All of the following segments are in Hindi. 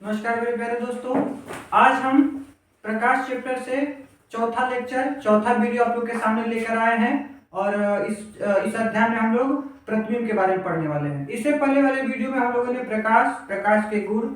नमस्कार मेरे प्यारे दोस्तों। आज हम प्रकाश चैप्टर से चौथा लेक्चर चौथा वीडियो आप लोग के सामने लेकर आए हैं और इस अध्याय में हम लोग प्रतिबिंब के बारे में पढ़ने वाले हैं। इससे पहले वाले वीडियो में हम लोगों ने प्रकाश के गुण,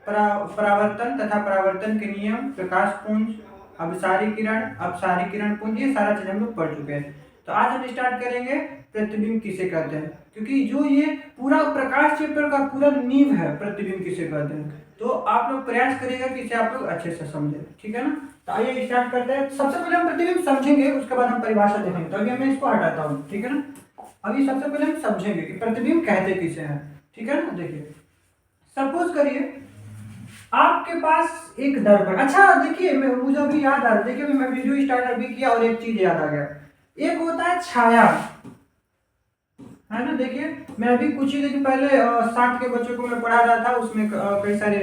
परावर्तन तथा परावर्तन के नियम, प्रकाश पुंज, अपसारी किरण पुंज, ये सारा चीज हम लोग पढ़ चुके हैं। तो आज हम स्टार्ट करेंगे प्रतिबिंब किसे कहते हैं, क्योंकि जो ये पूरा प्रकाश चैप्टर का पूरा नींव है प्रतिबिंब किसे कहते हैं। तो आप लोग प्रयास करिएगा कि इसे आप लोग अच्छे से समझें, ठीक है ना। तो आइए स्टार्ट करते हैं। सबसे पहले हम प्रतिबिंब समझेंगे, उसके बाद हम परिभाषा देखेंगे। तो अभी मैं इसको हटाता हूँ, ठीक है ना। अभी सबसे पहले हम समझेंगे कि प्रतिबिंब कहते किसे हैं, ठीक है ना। देखिए, सपोज करिए आपके पास एक दर्पण, अच्छा देखिए मुझे अभी याद आ रहा, देखिए मैं वीडियो स्टार्ट अभी किया और एक चीज याद आ गया। एक होता है छाया, है ना। देखिए मैं अभी कुछ ही दिन पहले 60 के बच्चों को मैं पढ़ा रहा था, उसमें कई सारे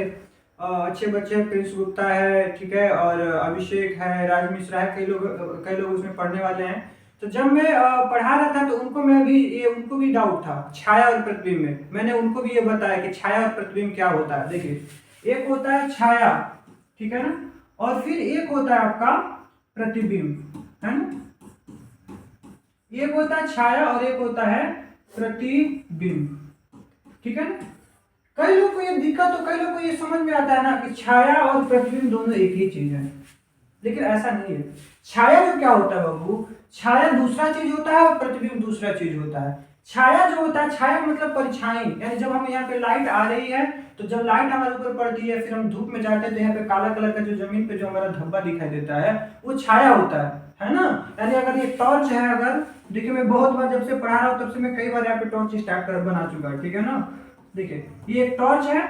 अच्छे बच्चे, प्रिंस गुप्ता है, ठीक है, और अभिषेक है, राज मिश्रा है, कई लोग उसमें पढ़ने वाले हैं। तो जब मैं पढ़ा रहा था तो उनको भी डाउट था छाया और प्रतिबिंब में। मैंने उनको भी ये बताया कि छाया और प्रतिबिंब क्या होता है। देखिए एक होता है छाया, ठीक है ना, और फिर एक होता है आपका प्रतिबिंब, है ना। एक होता है छाया और एक होता है प्रतिबिंब, ठीक है ना। कई लोग को ये दिक्कत, तो कई लोग को ये समझ में आता है ना कि छाया और प्रतिबिंब दोनों एक ही चीज है, लेकिन ऐसा नहीं है। छाया जो क्या होता है बाबू, छाया दूसरा चीज होता है और प्रतिबिंब दूसरा चीज होता है। छाया जो होता है, छाया मतलब परछाई, यानी जब हम यहाँ पे लाइट आ रही है तो जब लाइट हमारे ऊपर पड़ती है, फिर हम धूप में जाते हैं तो यहाँ पे काला कलर का जो जमीन पे जो हमारा धब्बा दिखाई देता है वो छाया होता है ना। यानी अगर ये टॉर्च है, अगर देखिए मैं बहुत बार जब से पढ़ा रहा हूँ तब से मैं कई बार यहाँ पे टॉर्च स्टार्ट कर बना चुका है, ठीक है ना। देखिए ये एक टॉर्च है,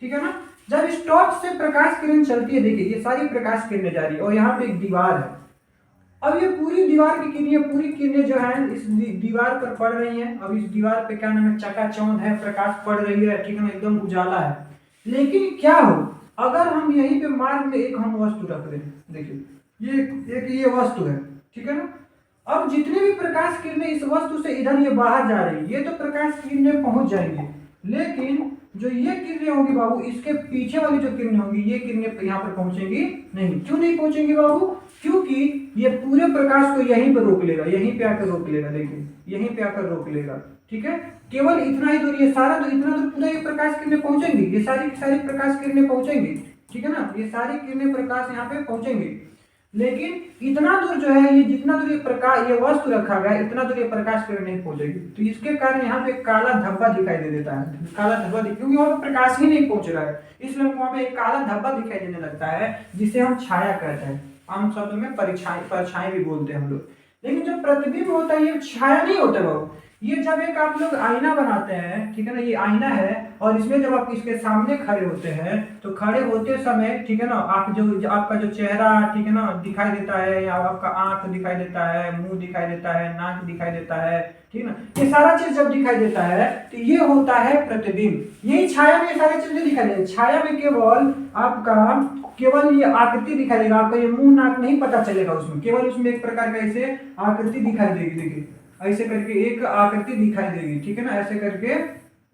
ठीक है ना। जब इस टॉर्च से प्रकाश किरण चलती है, देखिए ये सारी प्रकाश किरणें जा रही है और यहाँ पे एक दीवार है। अब ये पूरी दीवार की किरणें, पूरी किरणें जो है इस दीवार पर पड़ रही हैं। अब इस दीवार पे क्या नाम है, चकाचौंध है, प्रकाश पड़ रही है, ठीक है ना, एकदम उजाला है। लेकिन क्या हो अगर हम यहीं पे मार्ग में एक हम वस्तु रख दें, देखिए ये वस्तु है, ठीक है ना। अब जितने भी प्रकाश किरणें इस वस्तु से इधर ये बाहर जा रही है, ये तो प्रकाश किरणें पहुंच जाएंगी, लेकिन जो ये किरणें होंगी बाबू, इसके पीछे वाली जो किरणें होंगी, ये किरणें यहाँ पर पहुंचेंगी नहीं। क्यों नहीं पहुंचेंगी बाबू, क्योंकि ये पूरे प्रकाश को यहीं पर रोक लेगा, यहीं पे आकर रोक लेगा। देखिए यहीं पे आकर रोक लेगा, ठीक है। केवल इतना ही दूर, ये सारा तो इतना दूर पूरा ये प्रकाश किरणें पहुंचेंगी, ये सारी सारी प्रकाश किरणें पहुंचेंगी, ठीक है ना। ये सारी किरणें प्रकाश यहाँ पे पहुंचेंगी, लेकिन इतना दूर जो है, ये जितना दूर ये प्रकाश, ये वस्तु रखा गया, इतना दूर ये प्रकाश किरण नहीं पहुंचेगी। तो इसके कारण यहाँ पे काला धब्बा दिखाई दे देता है, काला धब्बा, क्योंकि वहां पे प्रकाश ही नहीं पहुंच रहा है, इसलिए वहां पे एक काला धब्बा दिखाई देने लगता है, जिसे हम छाया कहते हैं। आम शब्द में परछाई भी बोलते हैं हम लोग। लेकिन जो प्रतिबिंब होता है ये छाया नहीं होता बाबू। ये जब एक आप लोग आईना बनाते हैं, ठीक है ना, ये आईना है और इसमें जब आप इसके सामने खड़े होते हैं तो खड़े होते समय, ठीक है ना, आपका जो चेहरा, ठीक है ना, दिखाई देता है, या आपका आंख दिखाई देता है, मुंह दिखाई देता है, नाक दिखाई देता है, ठीक है ना, ये सारा चीज जब दिखाई देता है तो ये होता है प्रतिबिंब। यही छाया में सारी चीजें दिखाई देती है। छाया में केवल ये आकृति दिखाई देगा, आपका ये मुंह नाक नहीं पता चलेगा उसमें, केवल उसमें एक प्रकार का ऐसे आकृति दिखाई देगी। देखिए ऐसे करके एक आकृति दिखाई देगी, ठीक है ना, ऐसे करके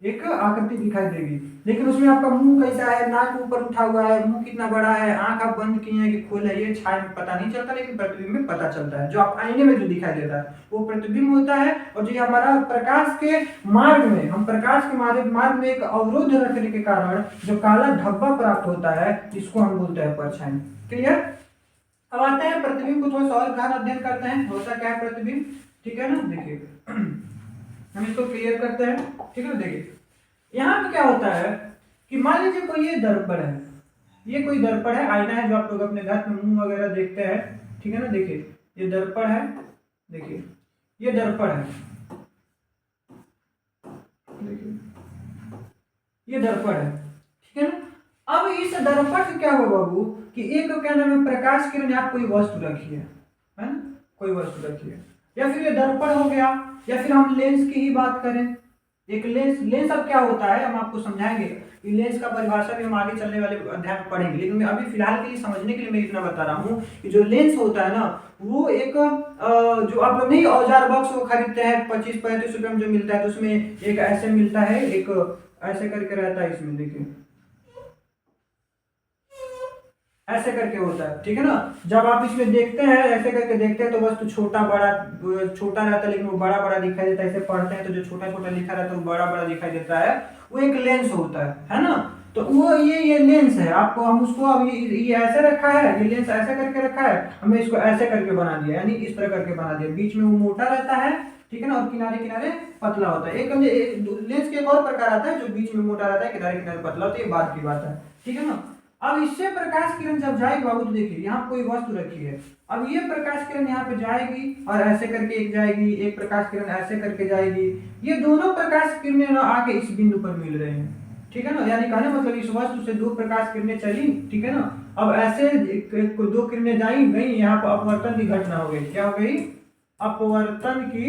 एक आकृति दिखाई देगी, लेकिन उसमें आपका मुंह कैसा है, नाक ऊपर उठा हुआ है, मुंह कितना बड़ा है, आंख आप बंद किए हैं कि खोल है, ये छाया में पता नहीं चलता, लेकिन प्रतिबिंब में पता चलता है। जो आप आईने में जो दिखाई देता है वो प्रतिबिंब होता है। और जो हमारा प्रकाश के मार्ग में, हम प्रकाश के मार्ग में एक अवरोध रखने के कारण जो काला धब्बा प्राप्त होता है, इसको हम बोलते हैं परछाई। क्लियर। अब आते हैं प्रतिबिंब को थोड़ा सा और गहन अध्ययन करते हैं, होता क्या है प्रतिबिंब, ठीक है ना। देखिए हम इसको क्लियर करते हैं, ठीक है ना। देखिए यहाँ पे क्या होता है कि मान लीजिए कोई ये दर्पण है, ये कोई दर्पण है, आईना है जो आप लोग अपने घर में मुंह वगैरह देखते हैं, ठीक है ना। देखिए ये दर्पण है, देखिए ये दर्पण है, देखिए ये दर्पण है, ठीक है ना। अब इस दर्पण से क्या होगा बाबू कि एक क्या नाम है, प्रकाश किरण, आप कोई वस्तु रखी है ना, कोई वस्तु रखी है, या फिर ये दर्पण हो गया, या फिर हम लेंस की ही बात करें। एक लेंस अब क्या होता है हम आपको समझाएंगे, लेंस का परिभाषा भी हम आगे चलने वाले अध्याय में पढ़ेंगे, लेकिन मैं अभी फिलहाल के लिए समझने के लिए मैं इतना बता रहा हूँ कि जो लेंस होता है ना, वो एक जो आप लोग नहीं औजार बॉक्स वो खरीदते हैं 25-35 रुपए में जो मिलता है, तो उसमें एक ऐसे मिलता है, एक ऐसे करके रहता है इसमें, देखिए ऐसे करके होता है, ठीक है ना। जब आप इसमें देखते हैं ऐसे करके देखते हैं तो बस तो छोटा बड़ा छोटा रहता है लेकिन वो बड़ा बड़ा दिखाई देता है। ऐसे पढ़ते हैं तो जो छोटा छोटा लिखा रहता है वो बड़ा बड़ा दिखाई देता है, वो एक लेंस होता है ना। तो वो ये लेंस है। आपको हम उसको अब ये ऐसे रखा है, ये लेंस ऐसे करके रखा है, हमने इसको ऐसे करके बना दिया, यानी इस तरह करके बना दिया। बीच में वो मोटा रहता है, ठीक है ना, और किनारे किनारे पतला होता है। एक लेंस के एक और प्रकार आता है जो बीच में मोटा रहता है, किनारे किनारे पतला होता है, ये बात की बात है, ठीक है ना। अब इससे प्रकाश किरण जब जाएगी बाबू, तो देखिए यहाँ कोई वस्तु रखी है। अब ये प्रकाश किरण यहाँ पे जाएगी और ऐसे करके एक जाएगी, एक प्रकाश किरण ऐसे करके जाएगी। ये दोनों प्रकाश किरणें ना आके इस बिंदु पर मिल रहे हैं, ठीक है ना। यानी कहने मतलब इस वस्तु से दो प्रकाश किरणें चली, ठीक है ना। अब ऐसे दो किरणें जाई गई, यहाँ पर अपवर्तन की घटना हो गई। क्या हो गई? अपवर्तन की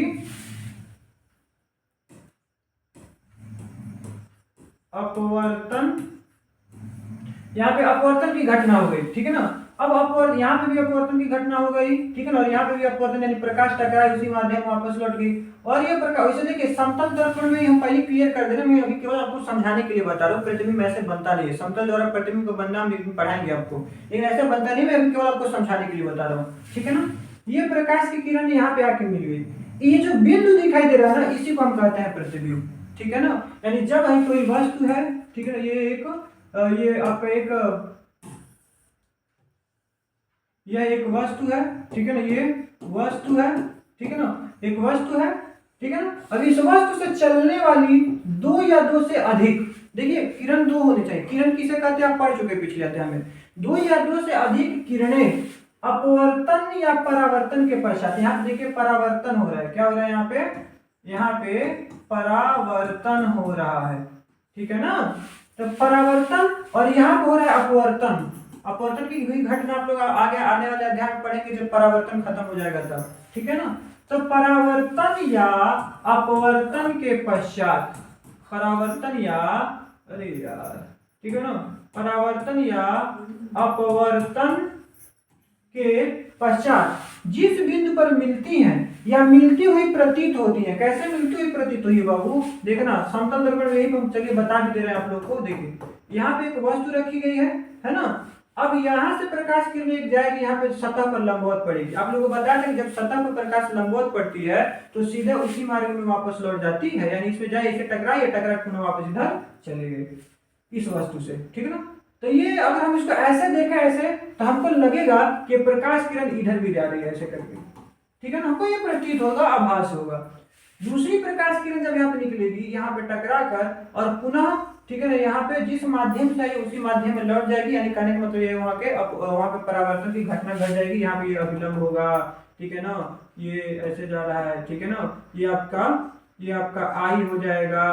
यहाँ पे अपवर्तन की घटना हो गई, ठीक है ना। अब अपवर्तन, यहाँ पे भी अपवर्तन की घटना हो गई, ठीक है ना, और यहाँ पे भी अपवर्तन, यानी प्रकाश टकराई उसी माध्यम वापस लौट गई। और ये प्रकाश वैसे देखिए समतल दर्पण में हम पहले क्लियर कर दे रहे, मैं अभी केवल आपको समझाने के लिए बता रहा हूँ। प्रतिबिंब ऐसे बनता नहीं है, समतल द्वारा प्रतिबिंब को बनना हम एक दिन पढ़ाएंगे आपको, लेकिन ऐसे बनता नहीं, मैं अभी केवल आपको समझाने के लिए बता रहा हूँ, ठीक है ना। ये प्रकाश की किरण यहाँ पे आके मिल गई, ये जो बिंदु दिखाई दे रहा है ना, इसी को हम कहते हैं प्रतिबिंब, ठीक है ना। यानी जब हम कोई वस्तु है, ठीक है ना, ये आपका यह एक वस्तु है, ठीक है ना, ये वस्तु है, ठीक है ना, एक वस्तु है, ठीक है ना। अब इस वस्तु से चलने वाली दो या दो से अधिक, देखिए किरण दो होनी चाहिए। किरण किसे कहते हैं आप पढ़ चुके पिछले अध्याय में। दो या दो से अधिक किरणें अपवर्तन या परावर्तन के पश्चात, यहाँ पे देखिए परावर्तन हो रहा है। क्या हो रहा है यहाँ पे? यहाँ पे परावर्तन हो रहा है, ठीक है ना। तो परावर्तन और यहाँ पे हो रहा है अपवर्तन। अपवर्तन की हुई घटना आप लोग आगे आने वाले अध्याय में पढ़ेंगे जब परावर्तन खत्म हो जाएगा तब, ठीक है ना। तो परावर्तन या अपवर्तन के पश्चात, परावर्तन या, अरे यार, ठीक है ना, परावर्तन या अपवर्तन के पश्चात जिस बिंदु पर मिलती हैं या मिलती हुई प्रतीत होती है। कैसे मिलती हुई प्रतीत हुई है बाबू? देखना समतल दर्पण में, यही हम चलिए बता भी दे रहे हैं आप लोग को। देखिए यहाँ पे एक वस्तु रखी गई है ना। अब यहाँ से प्रकाश किरण एक जाएगी, यहाँ पे सतह पर लंबवत पड़ेगी। आप लोगों को बता दें जब सतह पर प्रकाश लंबवत पड़ती है तो सीधे उसी मार्ग में वापस लौट जाती है, यानी इसमें जाए, इसे टकराई, या टकरा पुनः वापस इधर चले गए इस वस्तु से, ठीक है ना। तो ये अगर हम इसको ऐसे देखें ऐसे, तो हमको लगेगा कि प्रकाश किरण इधर भी जा रही है ऐसे करके, ठीक है ना, हमको ये प्रतीत होगा, आभास होगा। दूसरी प्रकाश किरण जब यहाँ पे निकलेगी, यहाँ पे टकरा कर और पुनः, ठीक है ना, यहाँ पे जिस माध्यम से आई उसी माध्यम में लौट जाएगी, यानी कहने का मतलब ये वहाँ पे परावर्तन की घटना घट जाएगी। यहाँ पे ये अभिलंब होगा, ठीक है ना, ये ऐसे जा रहा है, ठीक है ना, ये आपका आई हो जाएगा,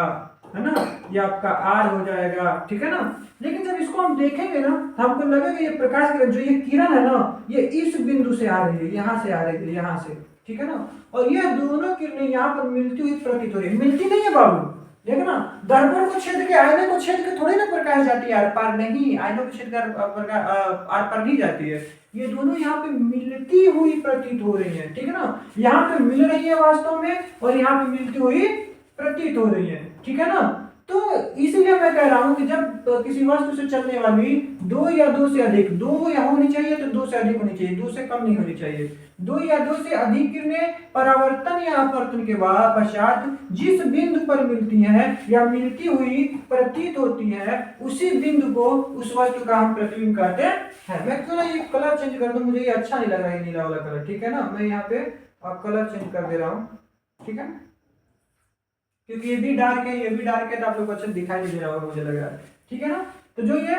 है ना, ये आपका आर हो जाएगा, ठीक है ना। लेकिन जब इसको हम देखेंगे ना तो हमको लगेगा ये प्रकाश किरण, जो ये किरण है ना, ये इस बिंदु से आ रही है, यहाँ से आ रही है, यहाँ से, ठीक है ना। और ये दोनों किरणें यहाँ पर मिलती हुई प्रतीत हो रही है। मिलती नहीं है बाबू, देखना, दर्पण को छेद के, आईने को छेद के थोड़ी ना प्रकाश जाती है आर पार, नहीं, आईने को छेद कर आर पार नहीं जाती है। ये दोनों यहाँ पे मिलती हुई प्रतीत हो रही है, ठीक है ना। यहाँ पे मिल रही है वास्तव में, और यहाँ पे मिलती हुई प्रतीत हो रही है, ठीक है ना। तो इसलिए मैं कह रहा हूं कि जब किसी वस्तु से चलने वाली दो या दो से अधिक, दो या होनी चाहिए तो दो से अधिक होनी चाहिए, दो से कम नहीं होनी चाहिए, दो या दो से अधिक किरणें परावर्तन या अपवर्तन के बाद पश्चात जिस बिंदु पर मिलती हैं या मिलती हुई प्रतीत होती है, उसी बिंदु को, उस वस्तु का हम प्रतिबिंब कहते हैं। मैं क्यों ना ये कलर चेंज कर दूं, मुझे ये अच्छा नहीं लग रहा है नीला वाला कलर, ठीक है ना। मैं यहाँ पे कलर चेंज कर दे रहा हूँ, ठीक है, क्योंकि ये भी डार्क है, ये भी डार्क है, तो आप लोग को अच्छा दिखाई नहीं दे रहा होगा मुझे लग रहा है, ठीक है ना। तो जो ये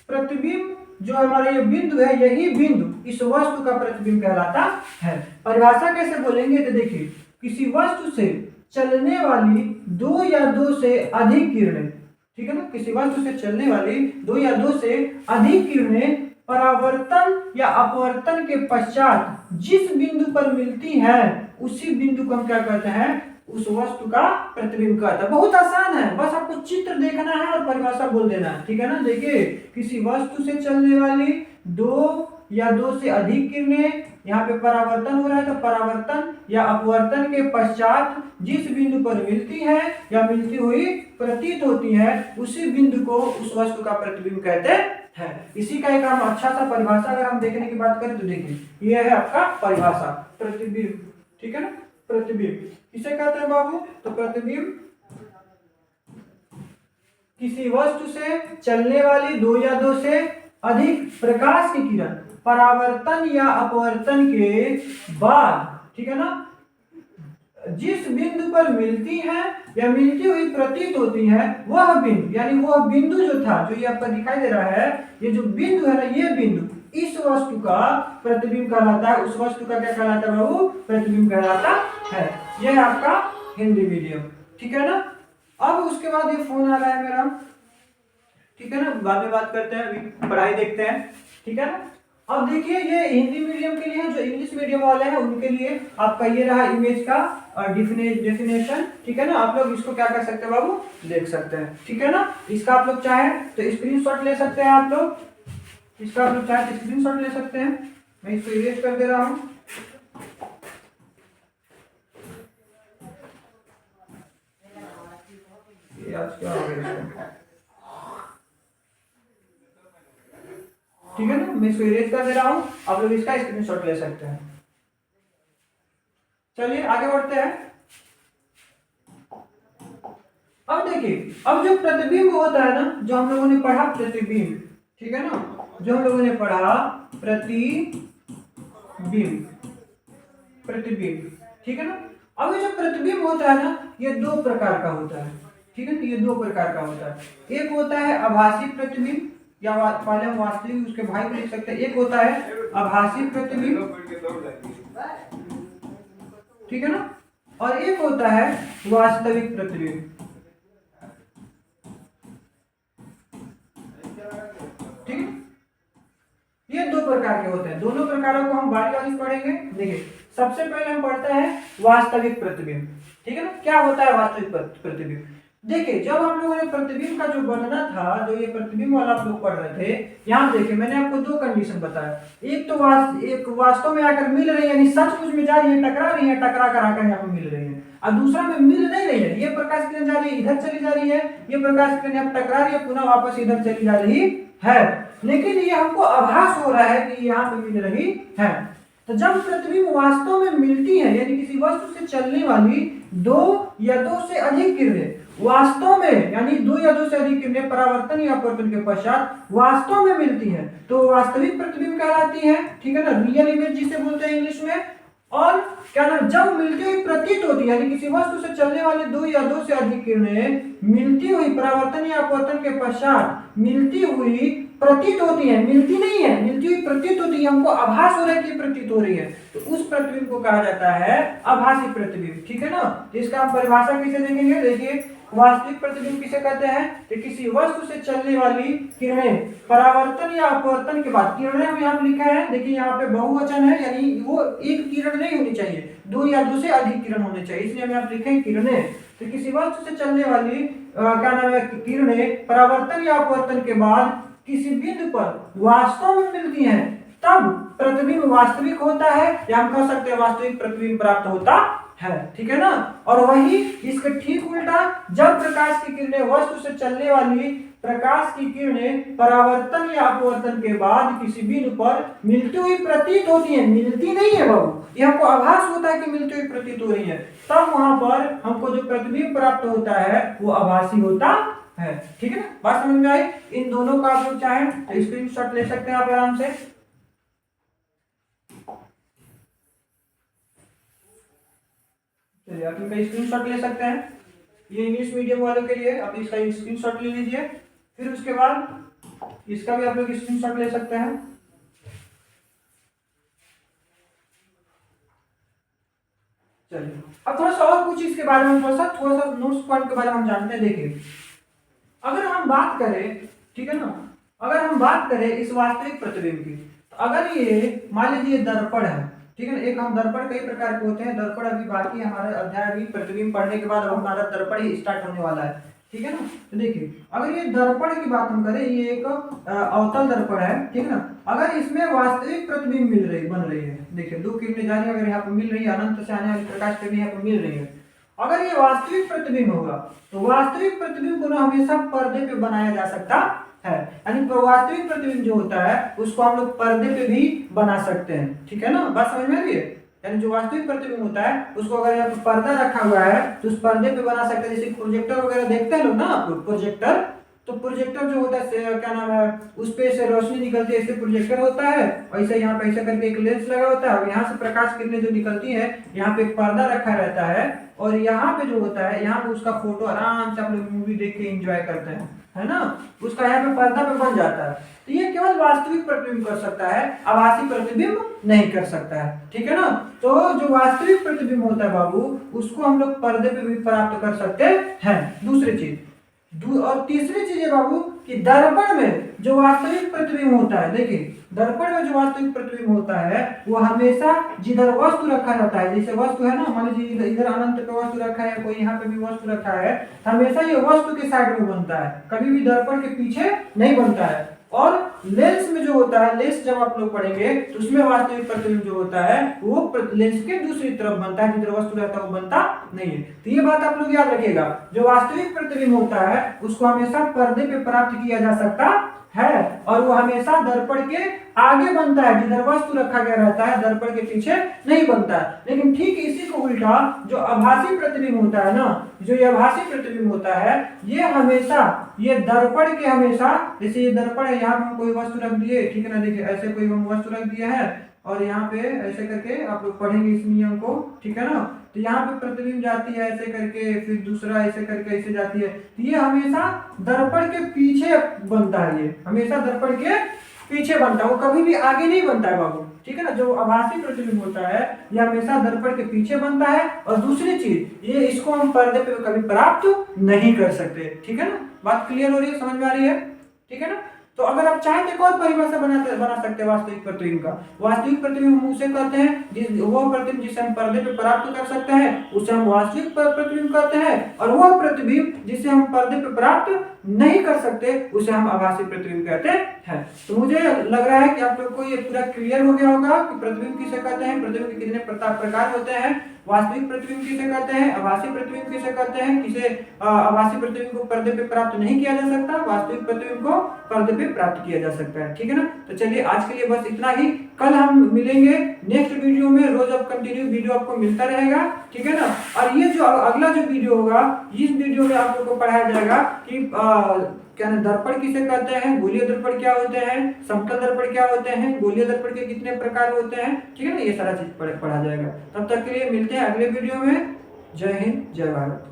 प्रतिबिंब, जो हमारा ये बिंदु है, यही बिंदु इस वस्तु का प्रतिबिंब कहलाता है। परिभाषा कैसे बोलेंगे तो देखिए, किसी वस्तु से चलने वाली दो या दो से अधिक किरणें, ठीक है ना, किसी वस्तु से चलने वाली दो या दो से अधिक किरणें परावर्तन या अपवर्तन के पश्चात जिस बिंदु पर मिलती हैं, उसी बिंदु को हम क्या कहते हैं, उस वस्तु का प्रतिबिंब कहता है। बहुत आसान है, बस आपको चित्र देखना है और परिभाषा बोल देना है, ठीक है ना। देखिए, किसी वस्तु से चलने वाली दो या दो से अधिक किरणें यहाँ पे परावर्तन हो रहा है, तो परावर्तन या अपवर्तन के पश्चात जिस बिंदु पर मिलती है या मिलती हुई प्रतीत होती है उसी बिंदु को उस वस्तु का प्रतिबिंब कहते हैं। इसी का एक हम अच्छा सा परिभाषा अगर हम देखने की बात करें तो देखिए ये है आपका परिभाषा प्रतिबिंब, ठीक है ना। प्रतिबिंब किसे कहते हैं बाबू, तो प्रतिबिंब किसी वस्तु से चलने वाली दो या दो से अधिक प्रकाश की किरण परावर्तन या अपवर्तन के बाद, ठीक है ना, जिस बिंदु पर मिलती है या मिलती हुई प्रतीत होती है वह बिंदु, यानी वह बिंदु जो था, जो ये आपका दिखाई दे रहा है, ये जो बिंदु है ना, ये बिंदु इस वस्तु का प्रतिबिंब कहलाता है। उस वस्तु का क्या कहलाता है बाबू, प्रतिबिंब कहलाता है। यह है आपका हिंदी मीडियम, ठीक है ना। अब उसके बाद ये फोन आ रहा है मेरा, ठीक है ना, बाद में बात करते हैं, अभी पढ़ाई देखते हैं, ठीक है ना। अब देखिए ये हिंदी मीडियम के लिए, जो इंग्लिश मीडियम वाले हैं उनके लिए आपका ये रहा इमेज का डेफिनेशन, ठीक है ना। आप लोग इसको क्या कर सकते हैं बाबू, देख सकते हैं, ठीक है ना। इसका आप लोग चाहे तो स्क्रीनशॉट ले सकते हैं, आप लोग इसका आप लोग चाहे तो स्क्रीनशॉट ले सकते हैं। मैं इसको इरेज कर दे रहा हूँ। ये आज क्या हो गया, ठीक है ना, मैं इसको इरेज कर दे रहा हूं, आप लोग इसका स्क्रीनशॉट ले सकते हैं। चलिए आगे बढ़ते हैं। अब देखिए, अब जो प्रतिबिंब होता है ना, जो हम लोगों ने पढ़ा प्रतिबिंब, ठीक है ना, जो हम लोगों ने पढ़ा प्रतिबिंब, ठीक है ना। अब ये जो प्रतिबिंब होता है ना, ये दो प्रकार का होता है, ठीक है ना, ये दो प्रकार का होता है। एक होता है आभासी प्रतिबिंब, या पहले हम वास्तविक उसके भाई को लिख सकते हैं। एक होता है आभासी प्रतिबिंब, ठीक है ना, और एक होता है वास्तविक प्रतिबिंब, ठीक है। ये दो प्रकार के होते हैं, दोनों प्रकारों को हम बारी बारी पढ़ेंगे। देखिए सबसे पहले हम पढ़ते हैं वास्तविक प्रतिबिंब, ठीक है ना। क्या होता है वास्तविक प्रतिबिंब, देखिए जब हम लोगों ने प्रतिबिंब का जो बनना था, जो ये प्रतिबिंब वाला आप लोग पढ़ रहे थे, यहाँ देखिए मैंने आपको दो कंडीशन बताया। एक तो एक वास्तव में आकर मिल रही है, यानी सचमुच में जा रही है, टकरा रही है, टकरा कर आकर यहाँ पे मिल रही है, और दूसरा में मिल नहीं रही है, ये प्रकाश किरण जा रही है इधर चली जा रही है, ये प्रकाश किरण यहाँ टकरा रही है, पुनः वापस इधर चली जा रही है, लेकिन ये हमको आभास हो रहा है कि यहाँ पे मिल रही है। तो जब प्रतिबिंब वास्तव में मिलती है, यानी किसी वस्तु से चलने वाली दो या दो से अधिक किरणें वास्तव में, यानी दो या दो से अधिक किरणें परावर्तन या अपवर्तन के पश्चात वास्तव में मिलती हैं, तो वास्तविक प्रतिबिंब कहलाती है, ठीक है ना, रियल इमेज जिसे बोलते हैं इंग्लिश में। और क्या नाम, जब मिलती हुई प्रतीत होती है, यानी किसी वस्तु से चलने वाले दो या दो से अधिक किरणें मिलती हुई परावर्तन या अपवर्तन के पश्चात मिलती हुई प्रतीत होती है, मिलती नहीं है, मिलती हुई प्रतीत होती है, हमको आभास हो रहा है कि प्रतीत हो रही है, तो उस प्रतिबिंब को कहा जाता है आभासी प्रतिबिंब, ठीक है ना। तो इसका हम परिभाषा कैसे देखेंगे, देखिए वास्तविक प्रतिबिंब किसे कहते हैं, तो किसी वस्तु से चलने वाली किरणें परावर्तन या अपवर्तन के बाद, किरणें हम यहाँ लिखा है, देखिए यहाँ पे बहुवचन है, यानी वो एक किरण नहीं होनी चाहिए, दो या दो से अधिक किरण होने चाहिए, इसलिए हम यहाँ लिखे हैं किरणें। तो किसी वस्तु से चलने वाली क्या नाम है, किरणें परावर्तन या अपवर्तन के बाद किसी बिंदु पर वास्तव में मिलती हैं, तब प्रतिबिंब वास्तविक होता है, या हम कह सकते हैं वास्तविक प्रतिबिंब प्राप्त होता है, ठीक है ना। और वही इसके ठीक उल्टा, जब प्रकाश की किरणें वस्तु से चलने वाली प्रकाश की किरणें परावर्तन या अपवर्तन के बाद किसी बिंदु पर मिलती हुई प्रतीत होती है, मिलती नहीं है बाबू, ये हमको आभास होता है कि मिलती हुई प्रतीत हो रही है, तब वहां पर हमको जो प्रतिबिंब प्राप्त होता है वो आभासी होता है, ठीक है ना। बात समझ में आई। इन दोनों का आप लोग चाहे तो स्क्रीनशॉट ले सकते हैं आप आराम से। चलिए आप इनका स्क्रीनशॉट ले सकते हैं, ये इंग्लिश मीडियम वालों के लिए आप इसका स्क्रीनशॉट ले लीजिए, फिर उसके बाद इसका भी आप लोग स्क्रीनशॉट ले सकते हैं। चलिए अब थोड़ा सा और कुछ इसके बारे में, थोड़ा सा नोट्स पॉइंट के बारे में हम जानते हैं। देखिए अगर हम बात करें, ठीक है ना, अगर हम बात करें इस वास्तविक प्रतिबिंब की, तो अगर ये मान लीजिए दर्पण है, ठीक है ना, एक हम दर्पण कई प्रकार के होते हैं, दर्पण अभी बाकी हमारा अध्याय अभी प्रतिबिंब पढ़ने के बाद अब हमारा दर्पण ही स्टार्ट होने वाला है। ठीक है ना। तो देखिए अगर ये दर्पण की बात हम करें, ये एक अवतल दर्पण है, ठीक है ना। अगर इसमें वास्तविक प्रतिबिंब बन रही है, देखिए दो किरणें जा रही है, अगर यहाँ पे मिल रही है, अनंत से आने वाली प्रकाश किरणें यहाँ पे मिल रही है, अगर ये वास्तविक प्रतिबिंब होगा तो वास्तविक प्रतिबिंब को ना हमेशा पर्दे पे बनाया जा सकता है, यानी वास्तविक प्रतिबिंब जो होता है उसको हम लोग पर्दे पे भी बना सकते हैं, ठीक है ना। बात समझ में आ रही है। यानी जो वास्तविक प्रतिबिंब होता है उसको अगर यहाँ पे पर्दा रखा हुआ है तो उस पर्दे पे बना सकते हैं। जैसे प्रोजेक्टर वगैरह देखते हैं लोग ना आप लोग, प्रोजेक्टर, तो प्रोजेक्टर जो होता है क्या नाम है, उस पे से रोशनी निकलती है, ऐसे प्रोजेक्टर होता है, ऐसे यहाँ पे ऐसा करके एक लेंस लगा होता है, और यहाँ से प्रकाश किरणें जो निकलती है, यहाँ पे एक पर्दा रखा रहता है, और यहाँ पे जो होता है, यहाँ पे उसका फोटो आराम से आप लोग मूवी देख के एंजॉय करते हैं, है ना, उसका यहाँ पे पर्दा पे बन जाता है। तो ये केवल वास्तविक प्रतिबिंब कर सकता है, आभासी प्रतिबिंब नहीं कर सकता है, ठीक है ना। तो जो वास्तविक प्रतिबिंब होता है बाबू, उसको हम लोग पर्दे पे भी प्राप्त कर सकते हैं। दूसरी चीज और तीसरी चीज है बाबू कि दर्पण में जो वास्तविक प्रतिबिंब होता है, देखिए दर्पण में जो वास्तविक प्रतिबिंब होता है वो हमेशा जिधर वस्तु रखा रहता है, जैसे वस्तु है ना, मान लीजिए इधर अनंत पे वस्तु रखा है, कोई यहाँ पे भी वस्तु रखा है, हमेशा ये वस्तु के साइड में बनता है, कभी भी दर्पण के पीछे नहीं बनता है। और लेंस में जो होता है, लेंस जब आप लोग पढ़ेंगे तो उसमें वास्तविक प्रतिबिंब जो होता है वो लेंस के दूसरी तरफ बनता है, जिधर वस्तु रहता है वो बनता नहीं है। तो ये बात आप लोग याद रखिएगा, जो वास्तविक प्रतिबिंब होता है उसको हमेशा पर्दे पे प्राप्त किया जा सकता है, और वो हमेशा दर्पण के आगे बनता है, जिधर वस्तु रखा गया रहता है, दर्पण के पीछे नहीं बनता है। लेकिन ठीक इसी को उल्टा जो आभासी प्रतिबिंब होता है ना, जो ये आभासी प्रतिबिंब होता है, ये हमेशा ये दर्पण के हमेशा, जैसे ये दर्पण है, यहाँ हम कोई वस्तु रख दिए, ठीक है ना, देखिए ऐसे कोई हम वस्तु रख दिया है, और यहाँ पे ऐसे करके आप लोग पढ़ेंगे इस नियम को, ठीक है ना। तो यहाँ पे प्रतिबिंब जाती है ऐसे करके, फिर दूसरा ऐसे करके ऐसे जाती है, तो ये हमेशा दर्पण के पीछे बनता है, ये हमेशा दर्पण के पीछे बनता है, वो कभी भी आगे नहीं बनता है बाबू, ठीक है ना। जो आभासी प्रतिबिंब होता है ये हमेशा दर्पण के पीछे बनता है, और दूसरी चीज ये इसको हम पर्दे पे कभी प्राप्त नहीं कर सकते, ठीक है ना। बात क्लियर हो रही है, समझ में आ रही है, ठीक है ना। तो अगर आप चाहें तो एक और परिभाषा बना सकते हैं वास्तविक प्रतिबिंब का। वास्तविक प्रतिबिंब हम उसे कहते हैं वो प्रतिबिंब जिसे हम पर्दे पे प्राप्त कर सकते हैं उसे हम वास्तविक प्रतिबिंब कहते हैं, और वह प्रतिबिंब जिसे हम पर्दे पे प्राप्त नहीं कर सकते उसे हम आभासी प्रतिबिंब कहते हैं। तो मुझे लग रहा है कि आप लोग को ये पूरा क्लियर हो गया होगा कि प्रतिबिंब किसे कहते हैं, प्रतिबिंब के कितने प्रकार होते हैं, वास्तविक प्रतिबिंब किसे कहते हैं, आभासी प्रतिबिंब किसे कहते हैं, किसे आभासी प्रतिबिंब को पर्दे पे प्राप्त नहीं किया जा सकता, वास्तविक प्रतिबिंब को पर्दे पे प्राप्त किया जा सकता है, ठीक है ना। तो चलिए आज के लिए बस इतना ही, कल हम मिलेंगे नेक्स्ट वीडियो में, रोज अब कंटिन्यू वीडियो आपको मिलता रहेगा, ठीक है ना। और ये जो अगला जो वीडियो होगा, इस वीडियो में आप लोग को पढ़ाया जाएगा कि क्या दर्पण किसे कहते हैं, गोलीय दर्पण क्या होते हैं, समतल दर्पण क्या होते हैं, गोलीय दर्पण के कितने प्रकार होते हैं, ठीक है ना, ये सारा चीज पढ़ा जाएगा। तब तक के लिए मिलते हैं अगले वीडियो में। जय हिंद, जय भारत।